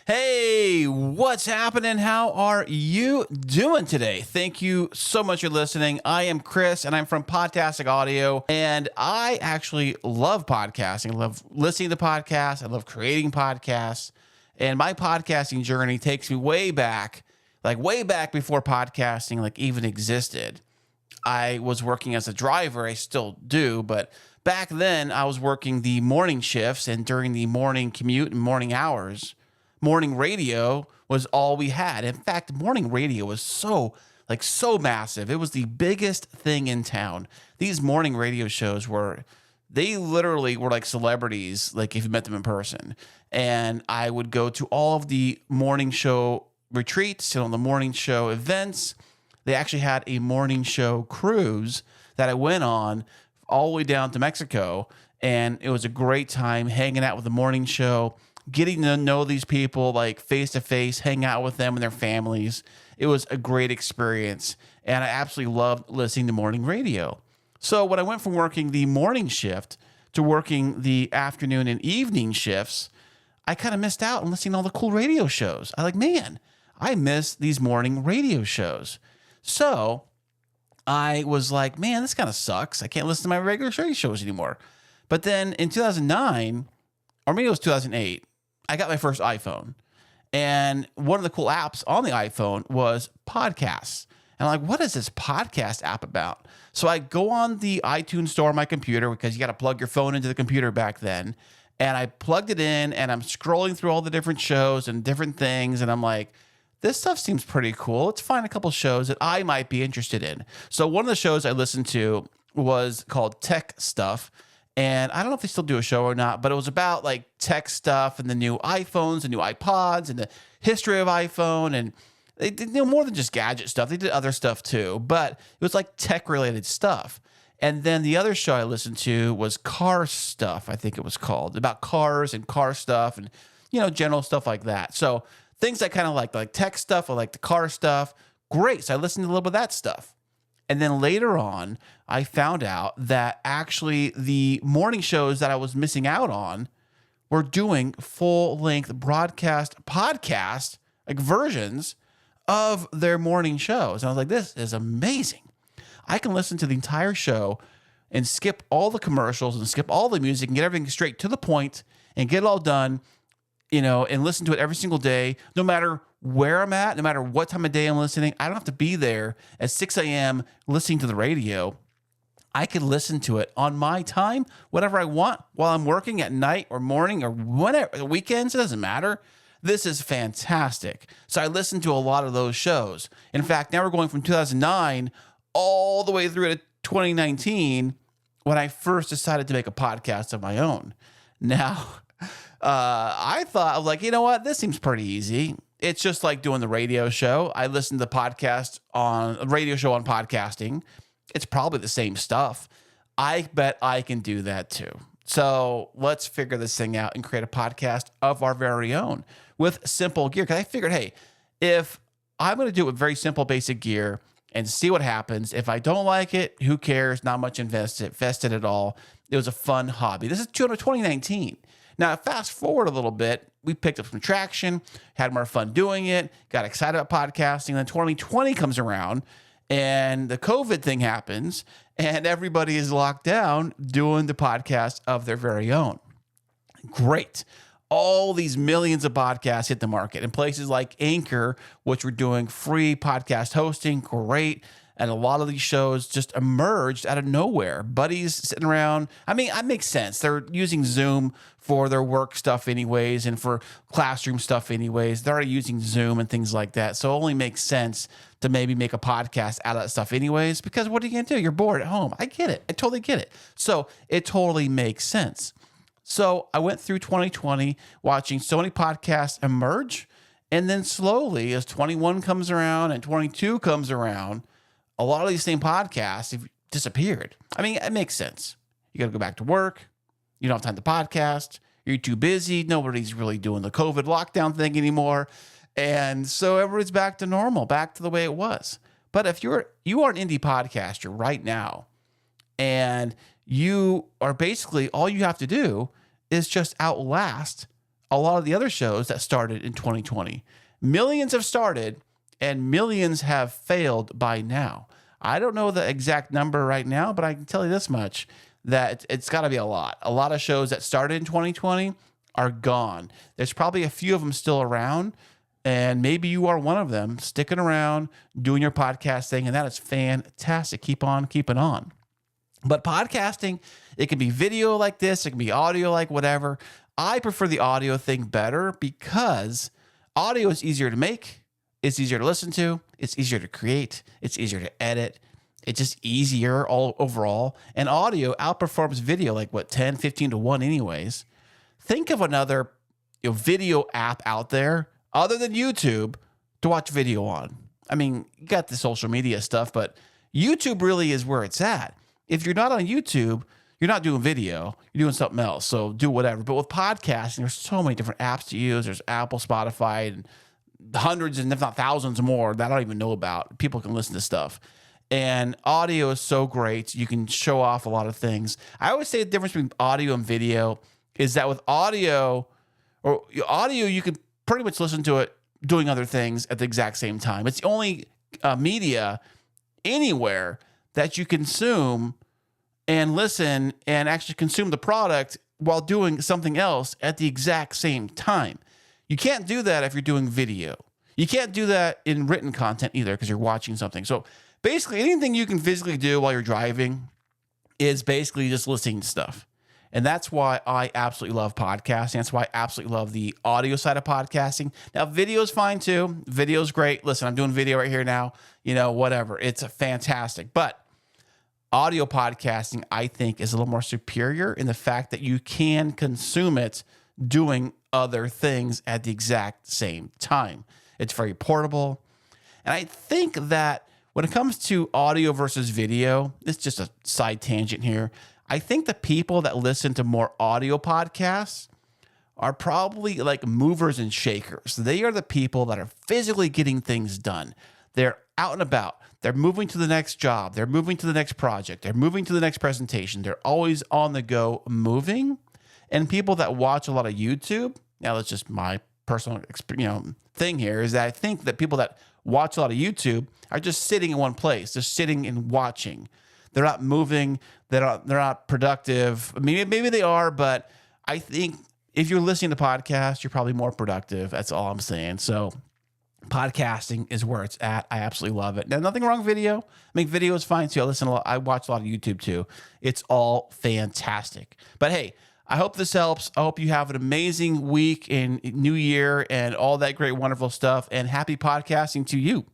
Hey, what's happening? How are you doing today? Thank you so much for listening. I am Chris and I'm from Podtastic Audio, and I actually love podcasting. I love listening to podcasts. I love creating podcasts. And my podcasting journey takes me way back before podcasting even existed. I was working as a driver. I still do, but back then I was working the morning shifts, and during the morning commute and morning hours, morning radio was all we had. In fact, morning radio was so massive. It was the biggest thing in town. These morning radio shows they literally were like celebrities, like if you met them in person. And I would go to all of the morning show retreats, the morning show events. They actually had a morning show cruise that I went on all the way down to Mexico. And it was a great time hanging out with the morning show, getting to know these people like face to face, hang out with them and their families. It was a great experience. And I absolutely loved listening to morning radio. So when I went from working the morning shift to working the afternoon and evening shifts, I kind of missed out on listening to all the cool radio shows. I miss these morning radio shows. So I was like, man, this kind of sucks. I can't listen to my regular radio shows anymore. But then in 2009, or maybe it was 2008, I got my first iPhone. And one of the cool apps on the iPhone was podcasts. And I'm like, what is this podcast app about? So I go on the iTunes store on my computer, because you got to plug your phone into the computer back then. And I plugged it in, and I'm scrolling through all the different shows and different things. And I'm like, this stuff seems pretty cool. Let's find a couple shows that I might be interested in. So one of the shows I listened to was called Tech Stuff. And I don't know if they still do a show or not, but it was about like tech stuff and the new iPhones and new iPods and the history of iPhone. And they did more than just gadget stuff. They did other stuff too, but it was like tech related stuff. And then the other show I listened to was Car Stuff, I think it was called, about cars and car stuff and, general stuff like that. So things I kind of like tech stuff or like the car stuff. Great. So I listened to a little bit of that stuff. And then later on, I found out that actually the morning shows that I was missing out on were doing full-length broadcast podcast versions of their morning shows. And I was like, this is amazing. I can listen to the entire show and skip all the commercials and skip all the music and get everything straight to the point and get it all done, and listen to it every single day, no matter where I'm at, no matter what time of day I'm listening. I don't have to be there at 6 a.m. listening to the radio. I can listen to it on my time, whatever I want, while I'm working at night or morning or whenever, weekends, it doesn't matter. This is fantastic. So I listened to a lot of those shows. In fact, now we're going from 2009 all the way through to 2019 when I first decided to make a podcast of my own. Now, I thought, you know what? This seems pretty easy. It's just like doing the radio show. I listened to a radio show on podcasting. It's probably the same stuff. I bet I can do that too. So let's figure this thing out and create a podcast of our very own with simple gear. Because I figured, hey, if I'm going to do it with very simple, basic gear and see what happens, if I don't like it, who cares? Not much invested at all. It was a fun hobby. This is 2019. Now, fast forward a little bit, we picked up some traction, had more fun doing it, got excited about podcasting. Then 2020 comes around, and the COVID thing happens, and everybody is locked down doing the podcast of their very own. Great. All these millions of podcasts hit the market, and places like Anchor, which were doing free podcast hosting, great. And a lot of these shows just emerged out of nowhere. Buddies sitting around. It makes sense. They're using Zoom for their work stuff anyways, and for classroom stuff anyways. They're already using Zoom and things like that. So it only makes sense to maybe make a podcast out of that stuff anyways, because what are you going to do? You're bored at home. I get it. I totally get it. So it totally makes sense. So I went through 2020 watching so many podcasts emerge. And then slowly, as 21 comes around and 22 comes around, a lot of these same podcasts have disappeared. It makes sense. You got to go back to work. You don't have time to podcast. You're too busy. Nobody's really doing the COVID lockdown thing anymore. And so everybody's back to normal, back to the way it was. But if you are an indie podcaster right now, and you are basically, all you have to do is just outlast a lot of the other shows that started in 2020. Millions have started and millions have failed by now. I don't know the exact number right now, but I can tell you this much, that it's got to be a lot. A lot of shows that started in 2020 are gone. There's probably a few of them still around, and maybe you are one of them, sticking around, doing your podcast thing, and that is fantastic. Keep on keeping on. But podcasting, it can be video like this, it can be audio like whatever. I prefer the audio thing better because audio is easier to make, it's easier to listen to, it's easier to create, it's easier to edit. It's just easier all overall. And audio outperforms video like 10, 15 to 1 anyways. Think of another video app out there other than YouTube to watch video on. I mean, you got the social media stuff, but YouTube really is where it's at. If you're not on YouTube, you're not doing video, you're doing something else. So do whatever. But with podcasting, there's so many different apps to use. There's Apple, Spotify, and hundreds and if not thousands more that I don't even know about. People can listen to stuff. And audio is so great. You can show off a lot of things. I always say the difference between audio and video is that with audio, you can pretty much listen to it doing other things at the exact same time. It's the only media anywhere that you consume and listen and actually consume the product while doing something else at the exact same time. You can't do that if you're doing video. You can't do that in written content either because you're watching something. So basically, anything you can physically do while you're driving is basically just listening to stuff. And that's why I absolutely love podcasting. That's why I absolutely love the audio side of podcasting. Now, video is fine too. Video is great. Listen, I'm doing video right here now. Whatever. It's fantastic. But audio podcasting, I think, is a little more superior in the fact that you can consume it doing other things at the exact same time. It's very portable. And I think that when it comes to audio versus video, it's just a side tangent here. I think the people that listen to more audio podcasts are probably like movers and shakers. They are the people that are physically getting things done. They're out and about. They're moving to the next job. They're moving to the next project. They're moving to the next presentation. They're always on the go moving. And people that watch a lot of YouTube, now that's just my personal thing here, is that I think that people that watch a lot of YouTube are just sitting in one place, just sitting and watching. They're not moving. They're not productive. I mean, maybe they are, but I think if you're listening to podcasts, you're probably more productive. That's all I'm saying. So podcasting is where it's at. I absolutely love it. Now, nothing wrong with video. I mean, video is fine too. I watch a lot of YouTube too. It's all fantastic. But hey, I hope this helps. I hope you have an amazing week in New Year and all that great, wonderful stuff. And happy podcasting to you.